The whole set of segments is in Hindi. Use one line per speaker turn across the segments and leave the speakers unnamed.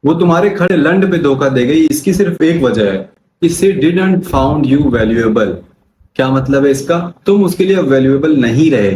वो तुम्हारे खड़े लंड पे धोखा दे गई, इसकी सिर्फ एक वजह है कि she didn't found you valuable. क्या मतलब है इसका? तुम उसके लिए वैल्यूएबल नहीं रहे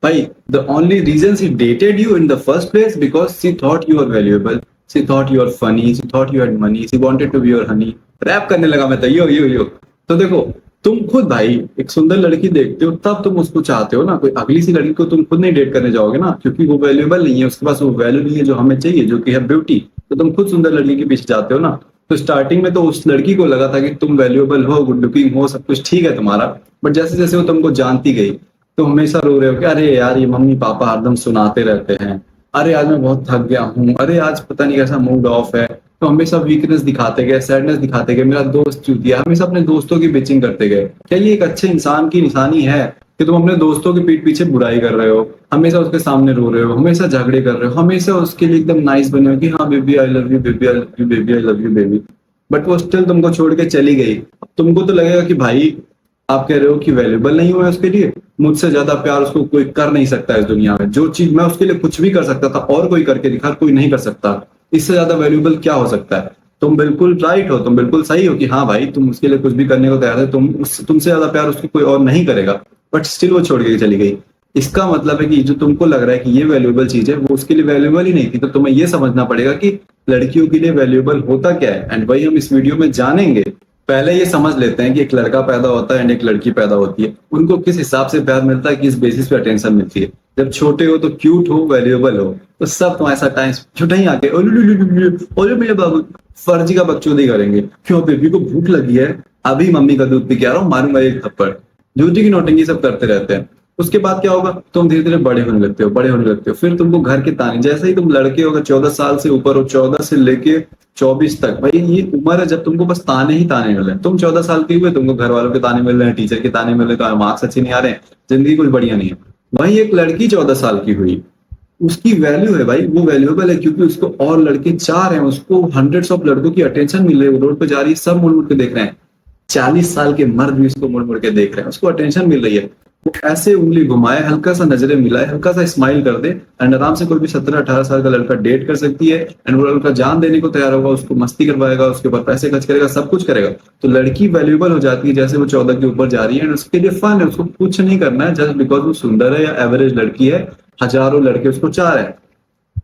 भाई। The only reason she dated you in the first place because she thought you are valuable, she thought you are funny, she thought you had money, she wanted to be your honey. Rap करने लगा मैं तो, यो। तो देखो, तुम खुद भाई एक सुंदर लड़की देखते हो तब तुम उसको चाहते हो ना। कोई अगली सी लड़की को तुम खुद नहीं डेट करने जाओगे ना, क्योंकि वो वैल्यूएबल नहीं है, उसके पास वो वैल्यू नहीं है जो हमें चाहिए, जो कि है ब्यूटी। तो तुम खुद सुंदर लड़की के पीछे जाते हो ना। तो स्टार्टिंग में तो उस लड़की को लगा था कि तुम वैल्यूएबल हो, गुड लुकिंग हो, सब कुछ ठीक है तुम्हारा। बट जैसे जैसे वो तुमको जानती गई, तो हमेशा रो रहे हो कि अरे यार ये मम्मी पापा हरदम सुनाते रहते हैं, अरे आज मैं बहुत थक गया हूँ, अरे आज पता नहीं कैसा मूड ऑफ है। तो हमेशा वीकनेस दिखाते गए, सैडनेस दिखाते गए, मेरा दोस्त चूतिया, हमेशा अपने दोस्तों की बिचिंग करते गए। क्या ये एक अच्छे इंसान की निशानी है कि तुम अपने दोस्तों के पीठ पीछे बुराई कर रहे हो, हमेशा उसके सामने रो रहे हो, हमेशा झगड़े कर रहे हो, हमेशा उसके लिए एकदम नाइस बने हो कि हाँ baby I love you, baby I love you, baby I love you baby. But वो स्टिल तुमको छोड़ के चली गई। अब तुमको तो लगेगा कि भाई आप कह रहे हो कि वैल्यूएबल नहीं हुआ है उसके लिए, मुझसे ज्यादा प्यार उसको कोई कर नहीं सकता इस दुनिया में। जो चीज मैं उसके लिए कुछ भी कर सकता था और कोई करके दिखा, कोई नहीं कर सकता। इससे ज्यादा वैल्यूएबल क्या हो सकता है? तुम बिल्कुल राइट हो, तुम बिल्कुल सही हो कि हाँ भाई तुम उसके लिए कुछ भी करने को तैयार है, तुमसे ज्यादा प्यार उसको कोई और नहीं करेगा। बट स्टिल वो छोड़ के चली गई। इसका मतलब है कि जो तुमको लग रहा है कि ये वैल्यूएबल चीज है, वो उसके लिए वैल्यूएबल ही नहीं थी। तो तुम्हें ये समझना पड़ेगा कि लड़कियों के लिए वैल्यूएबल होता क्या है, एंड वही हम इस वीडियो में जानेंगे। पहले ये समझ लेते हैं कि एक लड़का पैदा होता है एंड एक लड़की पैदा होती है। उनको किस हिसाब से प्यार मिलता है, किस बेसिस पे अटेंशन मिलती है। जब छोटे हो तो क्यूट हो, वैल्यूएबल हो, तो सब तुम्हारे साथ टाइम छोटा ही आके ओले मेरे बाबू फर्जी का बकचोदी करेंगे। क्यों बेबी को भूख लगी है, अभी मम्मी का दूध पी के आ रहा हूँ, मारूंगा एक थप्पड़। झूठी की नोटिंगी सब करते रहते हैं। उसके बाद क्या होगा? तुम धीरे धीरे बड़े होने लगते हो, बड़े होने लगते हो, फिर तुमको घर के ताने। जैसे ही तुम लड़के होगा 14 साल से ऊपर हो, 14 से लेके 24 तक, भाई ये उम्र है जब तुमको बस ताने ही ताने मिल रहे हैं। तुम 14 साल के हुए, तुमको घर वालों के ताने मिल रहे हैं, टीचर के ताने मिल रहे हैं, तुम्हारे मार्क्स अच्छे नहीं आ रहे हैं, जिंदगी कुछ बढ़िया नहीं है। वही एक लड़की 14 साल की हुई, उसकी वैल्यू है भाई, वो वैल्यूएबल है क्योंकि उसको और लड़के चाह रहे हैं, उसको हंड्रेड्स ऑफ लड़कों की अटेंशन मिल रही है। वो रोड पे जा रही है, सब मुड़ मुड़ के देख रहे हैं। 40 साल के मर्द भी उसको मुड़ मुड़ के देख रहे हैं, उसको अटेंशन मिल रही है। वो ऐसे उंगली घुमाए, हल्का सा नजरें मिलाए, हल्का सा स्माइल कर दे, एंड आराम से कोई भी 17-18 साल का लड़का डेट कर सकती है। एंड वो लड़का जान देने को तैयार होगा, उसको मस्ती करवाएगा, उसके ऊपर पैसे खर्च करेगा, सब कुछ करेगा। तो लड़की वैल्यूएबल हो जाती है जैसे वो 14 के ऊपर जा रही है, एंड उसके लिए फन है, उसको कुछ नहीं करना है, जस्ट बिकॉज वो सुंदर है या एवरेज लड़की है, हजारों लड़के उसको चाह रहे हैं।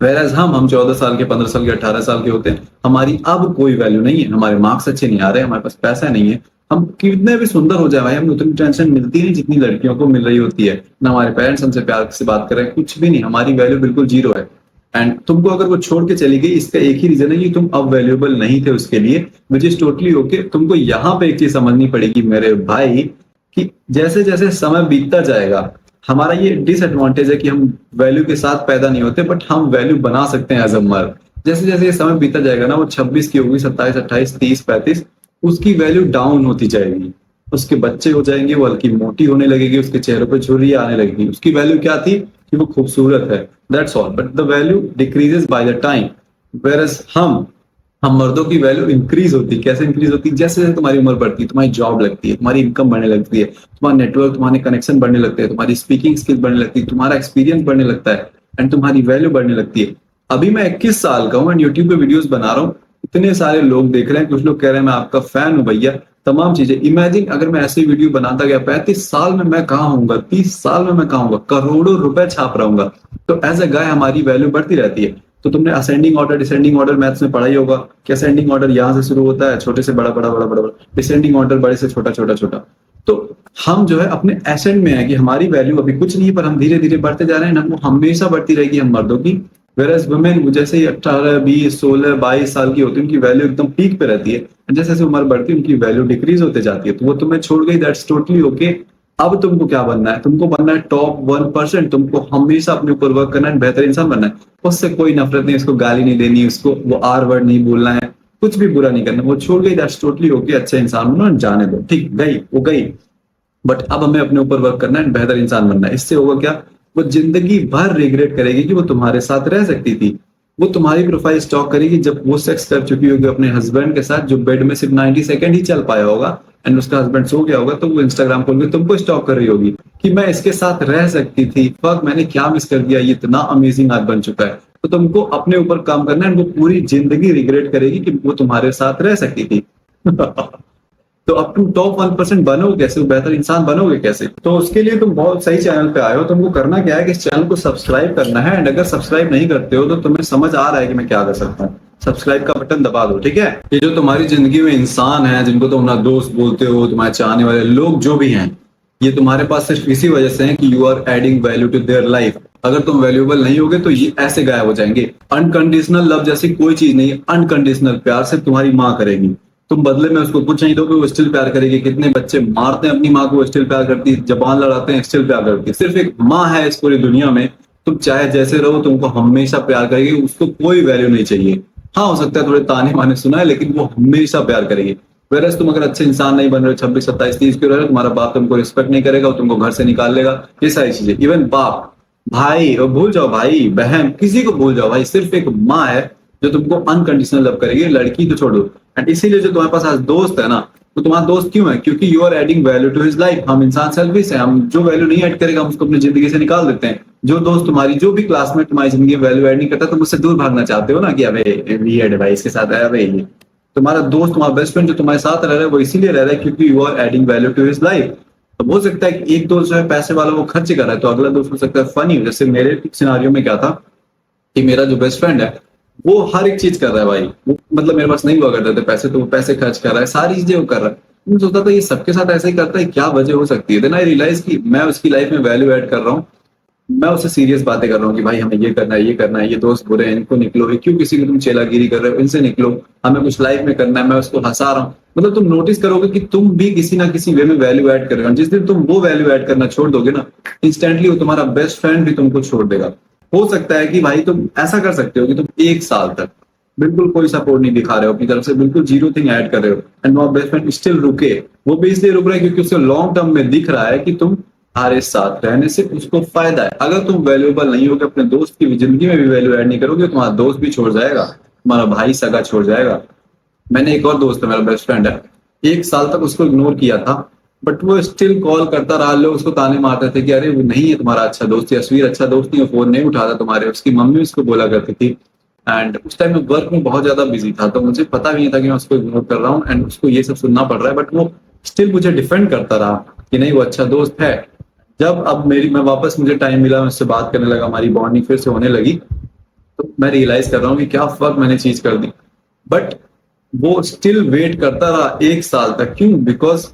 वेराज हम 14 साल के, 15 साल के, 18 साल के होते हैं, हमारी अब कोई वैल्यू नहीं है, हमारे मार्क्स अच्छे नहीं आ रहे, हमारे पास पैसा नहीं है, हम कितने भी सुंदर हो जाए भाई, हमें उतनी टेंशन मिलती नहीं जितनी लड़कियों को मिल रही होती है। ना हमारे पेरेंट्स हमसे प्यार से बात कर रहे हैं, कुछ भी नहीं, हमारी वैल्यू बिल्कुल जीरो है। एंड तुमको अगर वो छोड़ के चली गई, इसका एक ही रीजन है कि तुम अब वैल्यूएबल नहीं थे उसके लिए, विच इज टोटली ओके। तुमको यहाँ पे एक चीज समझनी पड़ेगी मेरे भाई, कि जैसे जैसे समय बीतता जाएगा, हमारा ये डिसएडवांटेज है कि हम वैल्यू के साथ पैदा नहीं होते, बट हम वैल्यू बना सकते हैं एज अ मर्द। जैसे जैसे ये समय बीता जाएगा ना, वो 26 की होगी, 27, 28, 30, 35, उसकी वैल्यू डाउन होती जाएगी। उसके बच्चे हो जाएंगे, वो हल्की मोटी होने लगेगी, उसके चेहरे पे झुर्रियां आने लगेगी। उसकी वैल्यू क्या थी कि वो खूबसूरत है, that's all, but the value decreases by the time. Whereas हम मर्दों की वैल्यू इंक्रीज होती है। कैसे इंक्रीज होती है? जैसे जैसे तुम्हारी उम्र बढ़ती है, तुम्हारी जॉब लगती है, तुम्हारी इनकम बढ़ने लगती है, तुम्हारा नेटवर्क, तुम्हारे कनेक्शन बढ़ने लगते हैं, तुम्हारी स्पीकिंग स्किल बढ़ने लगती है, तुम्हारा एक्सपीरियंस बढ़ने लगता है, एंड तुम्हारी वैल्यू बढ़ने लगती है। अभी मैं 21 साल का हूँ एंड यूट्यूब पे वीडियोस बना रहा हूँ, इतने सारे लोग देख रहे हैं, कुछ लोग कह रहे हैं मैं आपका फैन हूँ भैया, तमाम चीजें। इमेजिन अगर मैं ऐसे वीडियो बनाता गया, 35 साल में मैं कहाँ हूँगा, 30 साल में मैं कहाँ हूँगा, करोड़ों रुपए छाप रहा हूँ। तो एज अ गाय हमारी वैल्यू बढ़ती रहती है। तो तुमने ascending order descending order maths में पढ़ा ही होगा कि असेंडिंग ऑर्डर यहाँ से शुरू होता है, छोटे से बड़ा बड़ा बड़ा बड़ा बड़ा, डिसेंडिंग ऑर्डर बड़े से छोटा छोटा छोटा। तो हम जो है अपने एसेंड में है कि हमारी वैल्यू अभी कुछ नहीं है, पर हम धीरे धीरे बढ़ते जा रहे हैं ना, वो हमेशा बढ़ती रहेगी हम मर्दों की। वेरएज वुमेन जैसे ही 18, 20, 16, 22 साल की होती है, उनकी वैल्यू एकदम पीक पे रहती है। जैसे जैसे उम्र बढ़ती है, उनकी वैल्यू डिक्रीज होते जाती है। तो वो तुम्हें छोड़ गई, दैट्स टोटली ओके। अब तुमको क्या बनना है? तुमको बनना है टॉप 1%। तुमको हमेशा अपने ऊपर वर्क करना है, बेहतर इंसान बनना है। उससे कोई नफरत नहीं, उसको गाली नहीं देनी, उसको वो आर वर्ड नहीं बोलना है, कुछ भी बुरा नहीं करना। वो छोड़ गई, दैट्स टोटली ओके, अच्छे इंसान बनो, जाने दो, ठीक, गई वो गई। बट अब हमें अपने ऊपर वर्क करना है, बेहतर इंसान बनना है। इससे होगा क्या? वो जिंदगी भर रिग्रेट करेगी कि वो तुम्हारे साथ रह सकती थी। वो तुम्हारी प्रोफाइल स्टॉक करेगी जब वो सेक्स कर चुकी होगी अपने हस्बैंड के साथ, जो बेड में सिर्फ 90 सेकंड ही चल पाया होगा, एंड उसका हस्बैंड सो गया होगा तो वो इंस्टाग्राम खोल के तुमको स्टॉक कर रही होगी कि मैं इसके साथ रह सकती थी, फक मैंने क्या मिस कर दिया, ये इतना अमेजिंग आज बन चुका है। तो तुमको अपने ऊपर काम करना है, वो पूरी जिंदगी रिग्रेट करेगी कि वो तुम्हारे साथ रह सकती थी। तो अब तुम टॉप 1% बनोगे कैसे, बेहतर इंसान बनोगे कैसे? तो उसके लिए तुम बहुत सही चैनल पे आए हो। तुमको करना क्या है कि इस चैनल को सब्सक्राइब करना है, एंड अगर सब्सक्राइब नहीं करते हो तो तुम्हें समझ आ रहा है कि मैं क्या कर सकता हूँ, सब्सक्राइब का बटन दबा दो, ठीक है। ये जो तुम्हारी जिंदगी में इंसान है जिनको तुम अपना दोस्त बोलते हो, तुम्हारे चाहने वाले लोग जो भी हैं, ये तुम्हारे पास सिर्फ इसी वजह से है कि you are adding value to their life. अगर तुम वैल्यूएबल नहीं होगे तो ये ऐसे गायब हो जाएंगे। अनकंडीशनल लव जैसी कोई चीज नहीं है, अनकंडीशनल प्यार सिर्फ तुम्हारी माँ करेगी। तुम बदले में उसको कुछ नहीं दोगे, वो स्टिल प्यार करेगी। कितने बच्चे मारते हैं अपनी माँ को, वो स्टिल प्यार करती है, जबान लड़ाते हैं, स्टिल प्यार करती है। सिर्फ एक माँ है इस पूरी दुनिया में, तुम चाहे जैसे रहो तुमको हमेशा प्यार करेगी, उसको कोई वैल्यू नहीं चाहिए। हाँ हो सकता है थोड़े ताने माने सुना है, लेकिन वो हमेशा प्यार करेगी। वेरस तुम अगर अच्छे इंसान नहीं बन रहे, 26 27 30 के रहे हो, तुम्हारा बाप तुमको रिस्पेक्ट नहीं करेगा, वो तुमको घर से निकाल लेगा, ये सारी चीजें। इवन बाप, भाई, और भूल जाओ, भाई बहन किसी को भूल जाओ, भाई सिर्फ एक माँ है जो तुमको अनकंडीशनल लव करेगी। लड़की तो छोड़ो। एंड इसीलिए जो तुम्हारे पास आज दोस्त है ना, वो तुम्हारा दोस्त क्यों है? क्योंकि you are adding value to his life. हम इंसान सेल्फिश है, हम जो वैल्यू नहीं ऐड करेगा हम उसको अपनी जिंदगी से निकाल देते हैं। जो दोस्त तुम्हारी, जो भी क्लासमेट तुम्हारी जिंदगी में वैल्यू ऐड नहीं करता, तुम उससे दूर भागना चाहते हो ना कि अबे वियर्ड है भाई, इसके साथ है भाई। ये तुम्हारा दोस्त, तुम्हारा बेस्ट फ्रेंड जो तुम्हारे साथ रह रहा है, वो इसीलिए रह रहा है क्योंकि you are adding value to his life. तो हो सकता है कि एक दोस्त जो है पैसे वाला, वो खर्च कर रहा है, तो अगला दोस्त हो सकता है फनी। जैसे मेरे सिनारियो में क्या था कि मेरा जो बेस्ट फ्रेंड है वो हर एक चीज कर रहा है भाई। वो मतलब मेरे पास नहीं हुआ करते थे पैसे, तो वो पैसे खर्च कर रहा है, सारी चीजें वो कर रहा है। मैं सोचता था ये सबके साथ ऐसे ही करता है, क्या वजह हो सकती है? देन आई रियलाइज कि मैं उसकी लाइफ में वैल्यू ऐड कर रहा हूँ। मैं उससे सीरियस बातें कर रहा हूँ कि भाई हमें ये करना है, ये करना है, ये दोस्त बुरे हैं, इनको निकलो, ये क्यों किसी को तुम चेलागिरी कर रहे हो, इनसे निकलो, हमें कुछ लाइफ में करना है। मैं उसको हंसा रहा हूँ। मतलब तुम नोटिस करोगे कि तुम भी किसी ना किसी वे में वैल्यू ऐड कर रहे हो। जिस दिन तुम वो वैल्यू ऐड करना छोड़ दोगे ना, इंस्टेंटली वो तुम्हारा बेस्ट फ्रेंड भी तुमको छोड़ देगा। हो सकता है कि भाई तुम ऐसा कर सकते हो कि तुम 1 साल तक बिल्कुल कोई सपोर्ट नहीं दिखा रहे हो अपनी तरफ से, बिल्कुल जीरो थिंग ऐड कर रहे हो, एंड वो बेस्ट फ्रेंड स्टिल रुके। वो भी इसलिए रुक रहा है क्योंकि उसे लॉन्ग टर्म में दिख रहा है कि तुम हमारे साथ रहने से उसको फायदा है। अगर तुम वैल्यूएबल नहीं होगे, अपने दोस्त की जिंदगी में भी वैल्यू ऐड नहीं करोगे, तुम्हारा दोस्त भी छोड़ जाएगा, तुम्हारा भाई सगा छोड़ जाएगा। मैंने एक और दोस्त है, मेरा बेस्ट फ्रेंड है, 1 साल तक उसको इग्नोर किया था, बट वो स्टिल कॉल करता रहा। लोग उसको ताने मारते थे कि अरे वो नहीं है तुम्हारा अच्छा दोस्त, यशवीर अच्छा दोस्त नहीं है, फोन नहीं उठाता तुम्हारे। उसकी मम्मी उसको बोला करती थी। एंड उस टाइम में वर्क में बहुत ज्यादा बिजी था, तो मुझे पता भी नहीं था कि मैं उसको इग्नोर कर रहा हूँ एंड उसको ये सब सुनना पड़ रहा है, बट वो स्टिल मुझे डिफेंड करता रहा कि नहीं वो अच्छा दोस्त है। जब अब मैं वापस, मुझे टाइम मिला, मैं उससे बात करने लगा, हमारी बॉन्डिंग फिर से होने लगी, तो मैं रियलाइज कर रहा हूँ कि क्या फर्क मैंने चीज कर दी। बट वो स्टिल वेट करता रहा 1 साल तक। क्यों? Because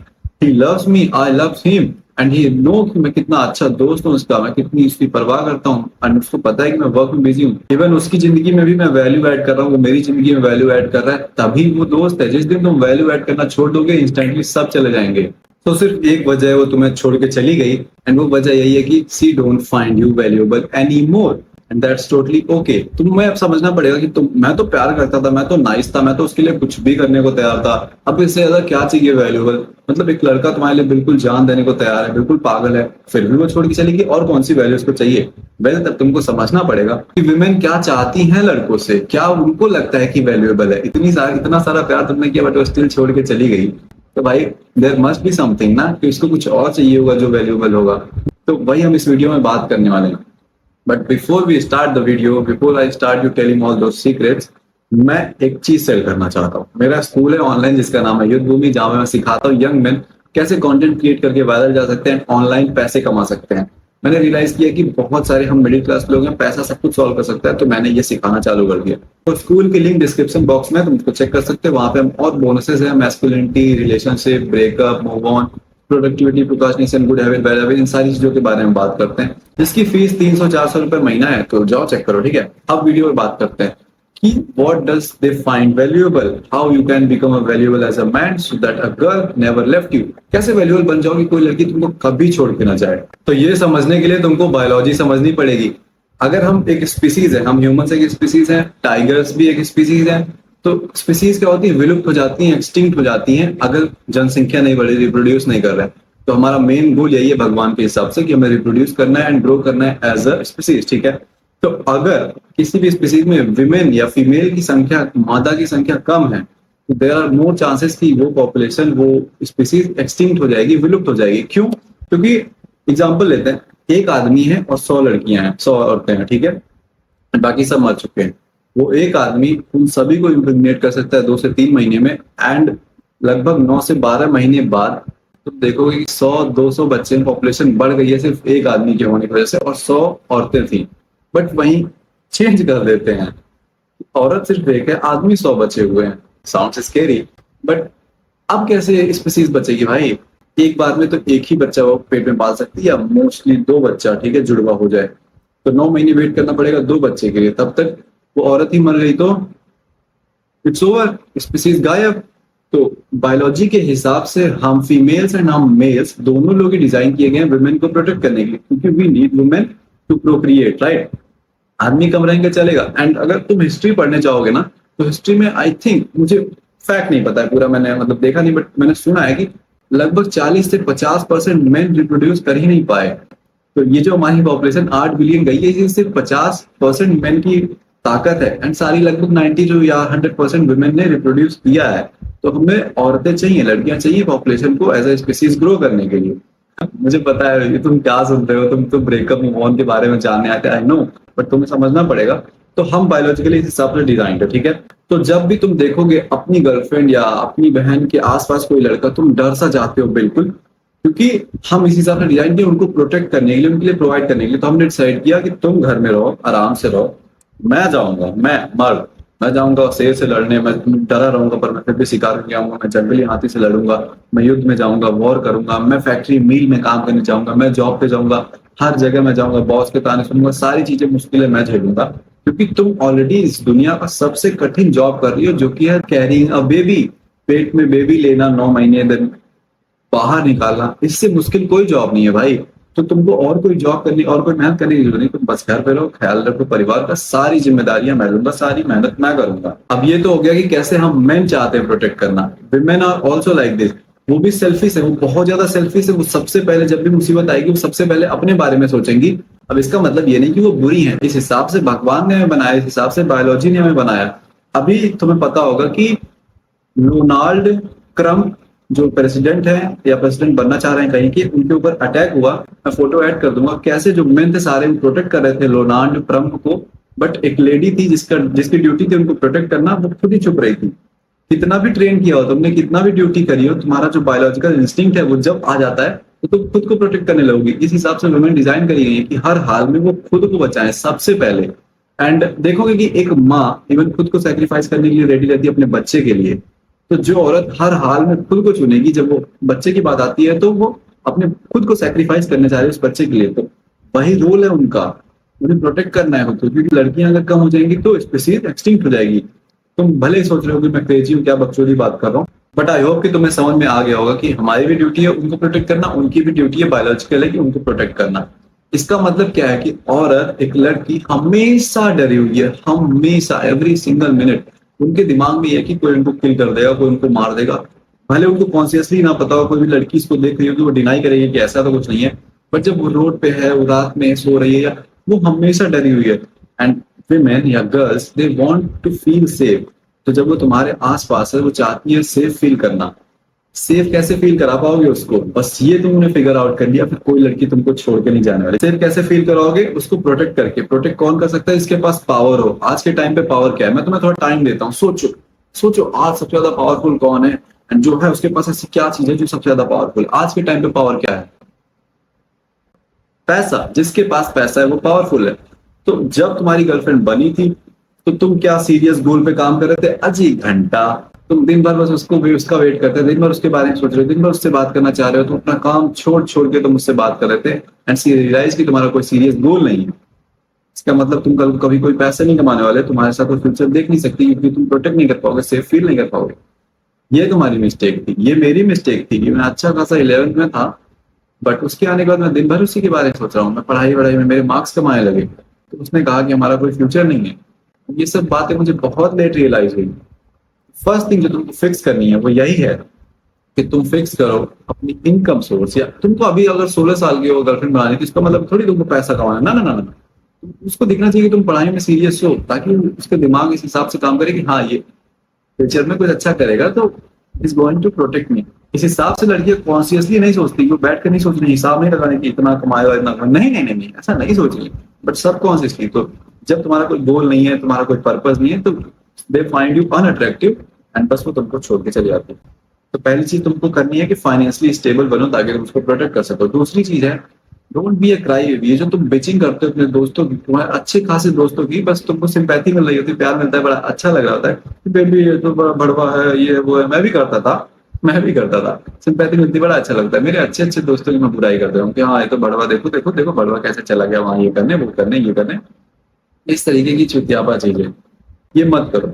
he loves me, I love him, and he know कि मैं कितना अच्छा दोस्त हूँ उसका, मैं कितनी उसकी परवाह करता हूँ, एंड उसको पता है कि मैं वर्क में बिजी हूँ। इवन उसकी जिंदगी में भी मैं वैल्यू ऐड कर रहा हूँ, वो मेरी जिंदगी में वैल्यू ऐड कर रहा है, तभी वो दोस्त है। जिस दिन तुम वैल्यू ऐड करना छोड़ दोगे, इंस्टेंटली सब चले जाएंगे। तो सिर्फ एक वजह है, वो तुम्हें छोड़ के चली गई, एंड वो वजह यही है कि she don't find you valuable any more, and that's totally okay. तुम्हें अब समझना पड़ेगा कि मैं तो प्यार करता था, मैं तो नाइस था, मैं तो उसके लिए कुछ भी करने को तैयार था। अब इससे ज्यादा क्या चाहिए वैल्यूएबल? मतलब एक लड़का तुम्हारे लिए बिल्कुल जान देने को तैयार है, बिल्कुल पागल है, फिर भी वो छोड़ के चलेगी, और कौन सी वैल्यू उसको चाहिए? वैसे तब तुमको समझना पड़ेगा कि विमेन क्या चाहती हैं लड़कों से, क्या उनको लगता है कि वैल्यूएबल है। इतना सारा प्यार तुमने किया बट वो स्टिल छोड़ के चली गई, तो भाई देयर मस्ट बी समथिंग ना, कि उसको कुछ और चाहिए होगा जो वैल्यूएबल होगा। तो वही हम इस वीडियो में बात करने वाले हैं। But before we start the video, before I start you telling all those secrets, मैं एक चीज शेयर करना चाहता हूँ। मेरा स्कूल है ऑनलाइन जिसका नाम है युद्ध भूमि, जहां मैं सिखाता हूँ यंग मैन कैसे कंटेंट क्रिएट करके वायरल जा सकते हैं, ऑनलाइन पैसे कमा सकते हैं। मैंने रियलाइज किया कि बहुत सारे हम मिडिल क्लास लोग हैं, पैसा सब कुछ सॉल्व कर सकता है, तो मैंने ये सिखाना चालू कर दिया। तो स्कूल की लिंक डिस्क्रिप्शन बॉक्स में, तुम उसको चेक कर सकते हो। वहां पे हम और बोनसेस है, masculinity, relationship, breakup, move on, productivity, procrastination, good habit, bad habit, इन सारी चीजों के बारे में बात करते हैं, जिसकी फीस 300-400 रुपए महीना है। तो जाओ चेक करो, ठीक है। अब वीडियो में बात करते हैं कि what does they find valuable, how you can become a valuable as a man so that a girl never left you। कैसे वैल्यूएबल बन जाओगे, कोई लड़की तुमको कभी छोड़ के ना जाए। तो ये समझने के लिए तुमको बायोलॉजी समझनी पड़ेगी। अगर हम एक स्पीसीज है, हम ह्यूमन एक स्पीसीज है, टाइगर्स भी एक स्पीसीज है, तो स्पीसीज क्या होती है, विलुप्त हो जाती है, एक्सटिंक्ट हो जाती है अगर जनसंख्या नहीं बढ़ी, रिप्रोड्यूस नहीं कर रहे हैं। तो हमारा मेन गोल यही है भगवान के हिसाब से कि हमें रिप्रोड्यूस करना है एंड ग्रो करना है एज अ स्पीसीज, ठीक है। तो अगर किसी भी स्पीसीज में विमेन या फीमेल की संख्या, मादा की संख्या कम है, तो देयर आर मोर चांसेस कि वो पॉपुलेशन, वो स्पीसीज एक्सटिंक्ट हो जाएगी, विलुप्त हो जाएगी। क्यों? क्योंकि एग्जाम्पल लेते हैं, एक आदमी है और 100 लड़कियां हैं, 100 औरतें हैं, ठीक है, बाकी सब मर चुके हैं। वो एक आदमी उन सभी को इम्प्रेग्नेट कर सकता है 2 से 3 महीने में, एंड लगभग 9 से 12 महीने बाद तुम देखोगे कि 100-200 बच्चे, पॉपुलेशन बढ़ गई है सिर्फ एक आदमी के होने की वजह से, और 100 औरतें थी। बट वहीं चेंज कर देते हैं, औरत सिर्फ एक है, आदमी 100 बचे हुए हैं। साउंड्स स्केरी, बट अब कैसे स्पीसीज बचेगी भाई? एक बार में तो एक ही बच्चा वो पेट में पाल सकती है, या मोस्टली 2 बच्चा, ठीक है, जुड़वा हो जाए तो 9 महीने वेट करना पड़ेगा 2 बच्चे के लिए, तब तक वो औरत ही मर गई तो इट्स ओवर, स्पीसीज गायब। तो बायोलॉजी के हिसाब से हम फीमेल्स एंड हम मेल्स दोनों लोग ही डिजाइन किए गए हैं वुमेन को प्रोटेक्ट करने के लिए, क्योंकि we need women to procreate, right? आदमी कम रहेंगे चलेगा। एंड अगर तुम हिस्ट्री पढ़ने जाओगे ना, तो हिस्ट्री में आई थिंक, मुझे फैक्ट नहीं पता है पूरा, मैंने मतलब देखा नहीं, बट मैंने सुना है कि लगभग 40 से 50% मेन रिप्रोड्यूस कर ही नहीं पाए। तो ये जो हमारी पॉपुलेशन 8 बिलियन गई है, ये सिर्फ 50% मेन की ताकत है, एंड सारी लगभग 90 जो या 100% वुमेन ने रिप्रोड्यूस किया है। तो हमें औरतें चाहिए, लड़कियां चाहिए पॉपुलेशन को एज ए स्पीसीज ग्रो करने के लिए। मुझे पता है ये तुम क्या सुन रहे हो, तुम तो ब्रेकअप मूव ऑन के बारे में जानने आते, आई नो, बट तुम्हें समझना पड़ेगा। तो हम बायोलॉजिकली इस हिसाब से डिजाइन है, ठीक है? तो जब भी तुम देखोगे अपनी गर्लफ्रेंड या अपनी बहन के आसपास कोई लड़का, तुम डर सा जाते हो बिल्कुल, क्योंकि हम इस हिसाब से डिजाइन किए उनको प्रोटेक्ट करने के लिए, उनके लिए प्रोवाइड करने के लिए। तो हमने डिसाइड किया कि तुम घर में रहो, आराम से रहो, मैं जाऊंगा, मैं मर्द, मैं जाऊंगा शेर से लड़ने, मैं डरा रहूंगा पर मैं फिर भी शिकार करके आऊंगा, मैं जंगली हाथी से लड़ूंगा, मैं युद्ध में जाऊंगा, वॉर करूंगा, मैं फैक्ट्री मिल में काम करने जाऊंगा, मैं जॉब पे जाऊंगा, हर जगह मैं जाऊंगा, बॉस के ताने सुनूंगा, सारी चीजें मुश्किलें मैं झेलूंगा, क्योंकि तुम ऑलरेडी इस दुनिया का सबसे कठिन जॉब कर रही हो, जो कि है कैरिंग अ बेबी, पेट में बेबी लेना 9 महीने, दिन बाहर निकालना, इससे मुश्किल कोई जॉब नहीं है भाई। तो तुमको और कोई जॉब करनी और कोई मेहनत करने की जरूरत नहीं, तुम बस घर पे रहो, ख्याल रखो परिवार का, सारी जिम्मेदारियां मैं लूंगा, सारी मेहनत मैं करूंगा। अब ये तो हो गया कि कैसे हम मेन चाहते हैं प्रोटेक्ट करना। Women are also like this, वो भी सेल्फिश है, वो बहुत ज्यादा सेल्फिश है। वो सबसे पहले जब भी मुसीबत आएगी, वो सबसे पहले अपने बारे में सोचेंगी। अब इसका मतलब ये नहीं कि वो बुरी है, इस हिसाब से भगवान ने हमें बनाया, इस हिसाब से बायोलॉजी ने हमें बनाया। अभी तुम्हें पता होगा कि रोनाल्ड ट्रम्प जो प्रेसिडेंट है या प्रेसिडेंट बनना चाह रहे हैं कहीं के, उनके ऊपर अटैक हुआ, मैं फोटो ऐड कर दूंगा, कैसे जो मेन थे सारे प्रोटेक्ट कर रहे थे रोनाल्ड ट्रम्प को, बट एक लेडी थी जिसकी ड्यूटी थी उनको प्रोटेक्ट करना, वो खुद ही चुप रही थी। कितना भी ट्रेन किया हो तुमने, कितना भी ड्यूटी करी हो, तुम्हारा जो बायोलॉजिकल इंस्टिंक्ट है वो जब आ जाता है तो तुम खुद को प्रोटेक्ट करने लगोगी। इस हिसाब से वुमेन डिजाइन करी गई है कि हर हाल में वो खुद को बचाएं सबसे पहले। एंड देखोगे कि एक माँ इवन खुद को सेक्रीफाइस करने के लिए रेडी रहती है अपने बच्चे के लिए। तो जो औरत हर हाल में खुद को चुनेगी, जब वो बच्चे की बात आती है तो वो अपने खुद को सेक्रीफाइस करने जा रही है उस बच्चे के लिए, तो वही रोल है उनका, उन्हें प्रोटेक्ट करना है खुद को, क्योंकि लड़कियां अगर कम हो जाएंगी तो स्पीसीज एक्सटिंक्ट हो जाएगी। तुम भले ही सोच रहे हो कि मैं क्रेजी हूँ, क्या बकचोदी बात कर रहा हूँ, बट आई होप कि तुम्हें समझ में आ गया होगा कि हमारी भी ड्यूटी है उनको प्रोटेक्ट करना, उनकी भी ड्यूटी है बायोलॉजिकल है कि उनको प्रोटेक्ट करना। इसका मतलब क्या है कि औरत, एक लड़की हमेशा डरी हुई है, हमेशा, एवरी सिंगल मिनट उनके दिमाग में है कि कोई उनको किल कर देगा, कोई उनको मार देगा। भले उनको कॉन्शियसली ना पता हो, कोई भी लड़की इसको देख रही होगी वो डिनाई करेगी कि ऐसा तो कुछ नहीं है, बट जब वो रोड पे है, वो रात में सो रही है, या वो हमेशा डरी हुई है। एंड women या girls, they want to feel safe. तो जब वो तुम्हारे आसपास है, वो चाहती है सेफ फील करना। सेफ कैसे फील करा पाओगे उसको, बस ये तुमने फिगर आउट कर लिया, फिर कोई लड़की तुमको छोड़ के नहीं जाने वाली। सेफ कैसे फील कराओगे उसको, प्रोटेक्ट करके। प्रोटेक्ट कौन कर सकता है, इसके पास पावर हो। आज के टाइम पे पावर क्या है, मैं तुम्हें थोड़ा टाइम देता हूँ, सोचो सोचो आज सबसे ज्यादा पावरफुल कौन है, एंड जो है उसके पास ऐसी क्या चीज है जो सबसे ज्यादा पावरफुल। आज के टाइम पे पावर क्या है, पैसा। जिसके पास पैसा है वो पावरफुल है। तो जब तुम्हारी गर्लफ्रेंड बनी थी तो तुम क्या सीरियस गोल पे काम कर रहे थे, अजी घंटा तुम दिन भर बस उसको भी उसका वेट करते थे, दिन भर उसके बारे में सोच रहे हो, दिन भर उससे बात करना चाह रहे हो, तुम अपना काम छोड़ छोड़ के तुम उससे बात कर रहे थे, एंड रियलाइज कि तुम्हारा कोई सीरियस गोल नहीं है। इसका मतलब तुम कल कभी कोई पैसे नहीं कमाने वाले, तुम्हारे साथ कोई फ्यूचर देख नहीं सकती, क्योंकि तुम प्रोटेक्ट नहीं कर पाओगे, सेफ फील नहीं कर पाओगे। ये तुम्हारी मिस्टेक थी, ये मेरी मिस्टेक थी कि मैं अच्छा खासा 11th में था, बट उसके आने के बाद मैं दिन भर उसी के बारे में सोच रहा हूँ, मैं पढ़ाई वढ़ाई में मेरे मार्क्स कमाने लगे, तो उसने कहा कि हमारा कोई फ्यूचर नहीं है। ये सब बातें मुझे बहुत लेट रियलाइज हुई। फर्स्ट थिंग जो तुमको फिक्स करनी है वो यही है कि तुम फिक्स करो अपनी इनकम सोर्स। या तुमको अभी अगर 16 साल की हो गर्लफ्रेंड बनानी, तो इसका मतलब थोड़ी तुमको पैसा कमाना, ना ना ना ना, उसको दिखना चाहिए कि तुम पढ़ाई में सीरियस हो, ताकि उसके दिमाग इस हिसाब से काम करे कि हाँ ये फ्यूचर में कुछ अच्छा करेगा तो is going to protect me. इस हिसाब से लड़कियां कॉन्शियसली नहीं सोचती, वो बैठ कर नहीं सोच रही, हिसाब नहीं लगाने की इतना कमाएगा इतना कमाएगा, नहीं नहीं नहीं नहीं, ऐसा नहीं सोच रही, बट सब कॉन्शियसली। तो जब तुम्हारा कोई गोल नहीं है, तुम्हारा कोई पर्पस नहीं है, तो they find you unattractive and बस वो तुमको छोड़ के चले जाते हैं। तो पहली चीज तुमको करनी है कि फाइनेंशियली स्टेबल बनो ताकि तुम उसको प्रोटेक्ट कर सको। दूसरी चीज है, don't be a cry baby. ये जो तुम बिचिंग करते हो अपने दोस्तों की, तुम्हारे अच्छे खासे दोस्तों की, बस तुमको सिंपैथी मिल रही होती है, प्यार मिलता है, बड़ा अच्छा लग रहा होता है, बेबी ये तो बड़ा बड़वा है, ये वो है। मैं भी करता था सिंपैथी मिलती, बड़ा अच्छा लगता है। मेरे अच्छे अच्छे दोस्तों की मैं बुराई करता हूँ कि हाँ ये तो बड़वा, देखो देखो देखो बड़वा कैसे चला गया वहां, ये करने वो करने ये करने। इस तरीके की चुतियापा चीजें ये मत करो,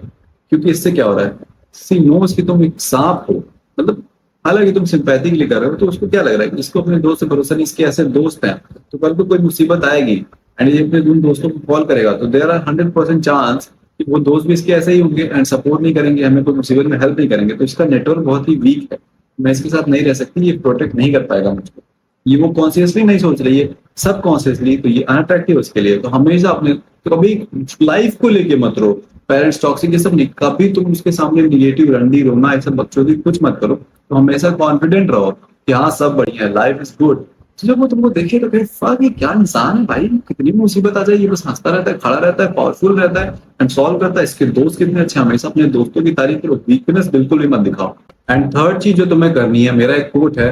क्योंकि इससे क्या हो रहा है, सी नोस कि तुम एक सांप हो। मतलब हालांकि तुम सिंपैथी के लिए कर रहे हो, तो उसको क्या लग रहा है कि इसको अपने दोस्त से भरोसा नहीं, इसके ऐसे दोस्त हैं, तो कल को कोई मुसीबत आएगी एंड ये अपने उन दोस्तों को कॉल करेगा, तो देयर आर 100% चांस कि वो दोस्त भी इसके ऐसे ही होंगे एंड सपोर्ट नहीं करेंगे, हमें कोई मुसीबत में हेल्प नहीं करेंगे। तो इसका नेटवर्क बहुत ही वीक है, मैं इसके साथ नहीं रह सकती, ये प्रोटेक्ट नहीं कर पाएगा मुझको। ये वो कॉन्शियसली नहीं सोच रही है, सब कॉन्शियसली, तो ये अनअट्रैक्टिव उसके लिए। तो हमेशा अपने, कभी लाइफ को लेके मत रो, पेरेंट्स टॉक्सिक ये सब नहीं, कभी तुम उसके सामने निगेटिव रंडी रोना ये सब बच्चों की कुछ मत करो। तो हमेशा कॉन्फिडेंट रहो कि हाँ सब बढ़िया है, लाइफ इज गुड। तो जब वो तुमको देखे तो कहे फक ये क्या इंसान है भाई, कितनी मुसीबत आ जाए ये बस हंसता रहता है, खड़ा रहता है, पावरफुल रहता है एंड सॉल्व करता है। इसके दोस्त कितने अच्छे, हमेशा अपने दोस्तों की तारीफ करो, वीकनेस बिल्कुल भी मत दिखाओ। एंड थर्ड चीज जो तुम्हें करनी है, मेरा एक कोट है,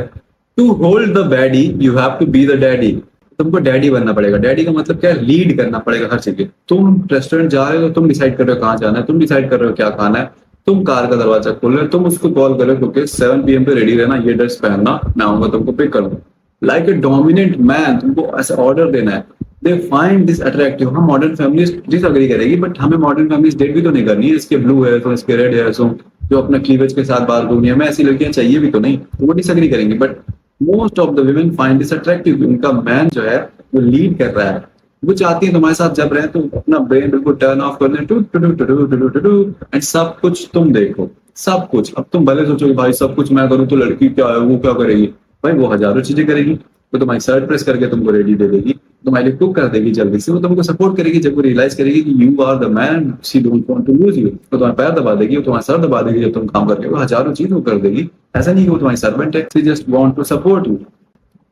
to hold the baddie you have to be the daddy. तुमको डैडी बनना पड़ेगा। डैडी का मतलब क्या है, लीड करना पड़ेगा हर जगह। तुम रेस्टोरेंट जा रहे हो, तुम डिसाइड कर रहे हो कहाँ जाना है, तुम डिसाइड कर रहे हो क्या खाना है, तुम कार का दरवाजा खोल रहे हो, तुम उसको कॉल करो क्योंकि 7 PM पे रेडी रहना, ये ड्रेस पहनना, मैं आऊंगा तुमको पिक करूंगा। लाइक ए डोमिनेंट मैन तुमको ऐसा ऑर्डर देना है। They find this attractive. हम मॉडर्न फैमिलीज डिसएग्री करेगी, बट हमें मॉडर्न फैमिलीज डेट भी तो नहीं करनी है, इसके ब्लू हेयर्स हो, इसके रेड हेयर्स हो, जो अपना क्लीवेज के साथ बाल घूमनी है, हमें ऐसी लड़कियां चाहिए भी तो नहीं, तो वो डिसएग्री करेंगे। But most of the women find this attractive. उनका मैन जो है वो लीड कर रहा है, वो चाहती है तुम्हारे साथ जब रहे तो अपना ब्रेन बिल्कुल टर्न ऑफ कर दें, too too too too too too too, and सब कुछ तुम देखो, सब कुछ। अब तुम भले सोचो कि भाई सब कुछ मैं करूँ तो लड़की क्या है, वो क्या करेगी, भाई वो हजारों चीजें करेगी। वो तुम्हारी शर्ट प्रेस करके तुमको रेडी दे देगी, तुम्हारे लिए कुक कर देगी जल्दी से, वो तुमको सपोर्ट करेगी। जब वो रियलाइज करेगी कि you are the man, she don't want to lose you, तो तुम्हारे पैर दबा देगी, वो तुम्हारा सर दबा देगी। जब तुम काम करके वो हजारों चीज वो कर देगी। ऐसा नहीं कि वो तुम्हारी सर्वेंट है, she just want to support you.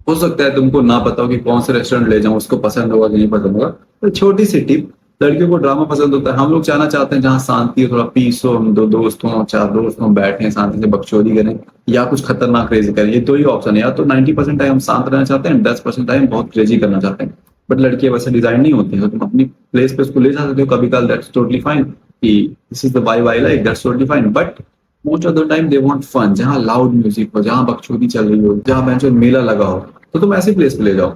हो सकता है तुमको ना पता हो कि कौन से रेस्टोरेंट ले जाऊं, उसको पसंद होगा कि नहीं पसंद होगा। तो छोटी सी टिप, लड़कियों को ड्रामा पसंद होता है, हम लोग जाना चाहते हैं जहाँ शांति हो, थोड़ा पीस हो, हम दो दोस्त हों, चार दोस्त हों, बैठे शांति से बकचोदी करें या कुछ खतरनाक क्रेजी करें। ये दो ही ऑप्शन है, या तो 90% टाइम हम शांत रहना चाहते हैं, 10% टाइम बहुत क्रेजी करना चाहते हैं। बट लड़कियां वैसे डिजाइन नहीं होती है, तो तुम अपनी प्लेस पे उसको ले जा सकते हो कभी कल, दैट्स टोटली फाइन कि this is the vibe I like, that's totally fine. But most of the time they want fun, जहाँ लाउड म्यूजिक हो, जहाँ बकचोदी चल रही हो, जहाँ बेंच मेला लगा हो, तो तुम ऐसी प्लेस पे ले जाओ।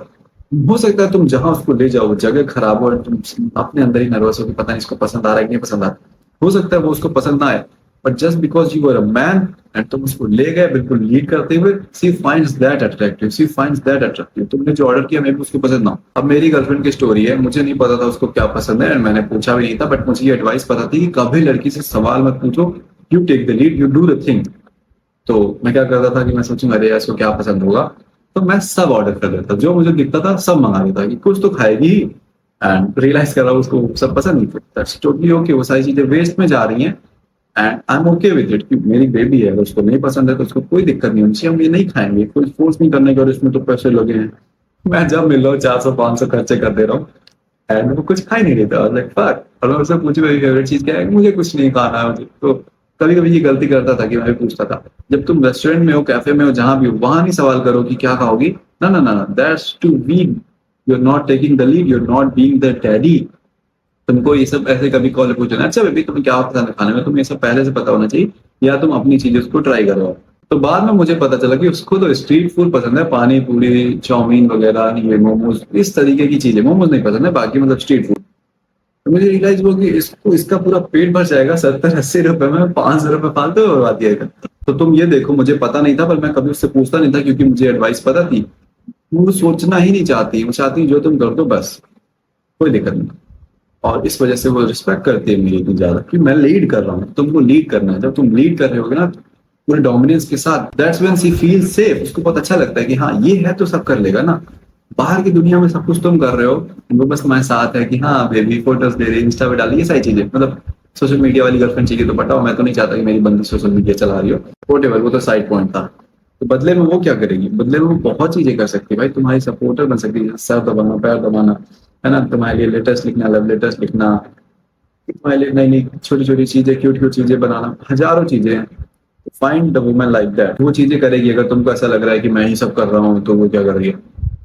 हो सकता है तुम जहां उसको ले जाओ जगह खराब हो और तुम अपने अंदर ही नर्वस हो कि पता नहीं इसको पसंद आ रहा है कि नहीं पसंद आ रहा है। हो सकता है वो उसको पसंद ना आए, but just because you are a man and तुम उसको ले गए बिल्कुल लीड करते हुए, she finds that attractive, she finds that attractive. तुमने जो ऑर्डर किया मे भी उसको पसंद ना हो। अब मेरी गर्लफ्रेंड की स्टोरी है, मुझे नहीं पता था उसको क्या पसंद है, मैंने पूछा भी नहीं था, बट मुझे ये एडवाइस पता थी कि कभी लड़की से सवाल मत पूछो, you take the lead, you do the thing. तो मैं क्या करता था कि मैं सोचूंगा अरे यार इसको क्या पसंद होगा, तो मैं सब ऑर्डर कर देता, जो मुझे दिखता था सब मंगा देता कि कुछ तो खाएगी। एंड रियलाइज कर रहा हूँ उसको सब पसंद नहीं, दैट्स टोटली ओके। वो सारी चीजें वेस्ट में जा रही हैं and I am okay with it कि मेरी बेबी है, अगर उसको नहीं पसंद है तो उसको कोई दिक्कत नहीं होनी चाहिए, हम ये नहीं खाएंगे, कोई फोर्स नहीं करने का, और इसमें तो पैसे लगे हैं। मैं जब मिल रहा हूँ 400-500 खर्चे कर दे रहा हूँ एंड वो कुछ खा ही नहीं देता, लाइक फक। और मैं उससे पूछूं मेरी फेवरेट चीज क्या है, मुझे कुछ नहीं खाना है मुझे। तो कभी कभी ये गलती करता था कि मैं भी पूछता था, जब तुम रेस्टोरेंट में हो, कैफे में हो, जहां भी हो, वहां नहीं सवाल करो कि क्या खाओगी, ना ना ना, that's too weak, you are not taking the lead, you are not being the daddy. तुमको ये सब ऐसे कभी कॉल पूछना, अच्छा बेबी तुम्हें क्या पसंद है खाने में, तुम्हें ये सब पहले से पता होना चाहिए, या तुम अपनी चीजें उसको ट्राई करो। तो बाद में मुझे पता चला कि उसको तो स्ट्रीट फूड पसंद है, पानी पूरी, चाउमीन वगैरह, ये मोमोज, इस तरीके की चीजें। मोमोज नहीं पसंद है, बाकी मतलब स्ट्रीट फूड। तो मुझे रियलाइज हुआ कि इसको इसका पूरा पेट भर जाएगा 70-80 रुपए में, 500 रुपए फालतू बर्बाद दिएगा। तो तुम ये देखो, मुझे पता नहीं था, पर मैं कभी उससे पूछता नहीं था क्योंकि मुझे एडवाइस पता थी। वो सोचना ही नहीं चाहती, वो चाहती जो तुम कर दो बस, कोई दिक्कत नहीं। और इस वजह से वो रिस्पेक्ट करती है मेरी इतनी ज्यादा कि मैं लीड कर रहा हूँ, तुमको लीड करना है। जब तुम लीड कर रहे होगे ना पूरे डोमिनेंस के साथ, that's when she feel safe. उसको बहुत अच्छा लगता है कि हाँ ये है तो सब कर लेगा ना। बाहर की दुनिया में सब कुछ तुम कर रहे हो, वो बस तुम्हारे साथ है कि हाँ बेबी फोटोज दे रही, इंस्टा पे डाली, ये सारी चीजें, मतलब सोशल मीडिया वाली गर्लफ्रेंड चाहिए तो बताओ, मैं तो नहीं चाहता कि मेरी बंदी सोशल मीडिया चला रही हो, वॉटेवर, वो तो साइड पॉइंट था। तो बदले में वो क्या करेगी? बदले में वो बहुत चीजें कर सकती है भाई, तुम्हारी सपोर्टर बन सकती है, सर दबाना, पैर दबाना, है ना, तुम्हारे लिए लेटर्स लिखना, लव लेटर्स लिखना, तुम्हारे लिए नई नई छोटी छोटी चीजें, क्यूट क्यूट चीजें बनाना, हजारों चीजें हैं। Find the woman like that, वो चीजें करेगी। अगर तुमको ऐसा लग रहा है कि मैं ही सब कर रहा हूँ, तो वो क्या कर रही है?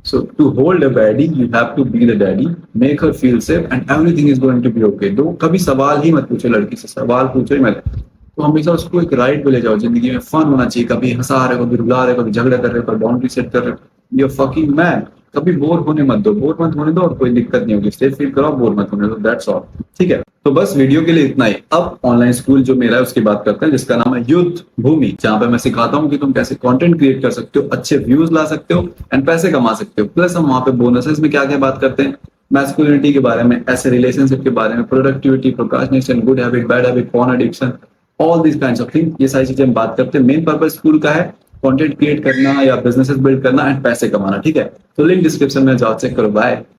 So to hold a baddie, you have to be the daddy, make her feel safe, and everything is going to be okay. दो कभी सवाल ही मत पूछो लड़की से, सवाल पूछो ही मत। तो हमेशा उसको एक राइड पे ले जाओ, जिंदगी में फन होना चाहिए, कभी हंसा रहे हो, कभी रुला रहे हो, कभी झगड़ा कर रहे हो, कभी बाउंड्री सेट कर रहे हो, यू फकिंग मैन। कभी बोर होने मत दो, बोर मत होने दो, और कोई दिक्कत नहीं होगी, स्टेज फील कराओ, बोर मत होने दो, दैट्स ऑल। ठीक है, तो बस वीडियो के लिए इतना ही। अब ऑनलाइन स्कूल जो मेरा है उसकी बात करते हैं, जिसका नाम है युद्ध भूमि, जहां पे मैं सिखाता हूँ कि तुम कैसे कंटेंट क्रिएट कर सकते हो, अच्छे व्यूज ला सकते हो एंड पैसे कमा सकते हो। प्लस हम वहां पे बोनसेस में क्या क्या बात करते हैं, मैस्कुलिनिटी के बारे में, ऐसे रिलेशनशिप के बारे में, productivity, procrastination, good habit, bad habit, porn addiction, all this kinds of thing, ये सारी चीजें हम बात करते हैं। मेन पर्पस स्कूल का है कंटेंट क्रिएट करना या बिजनेसेस बिल्ड करना एंड पैसे कमाना। ठीक है, तो लिंक डिस्क्रिप्शन में जाओ, चेक करो। बाय।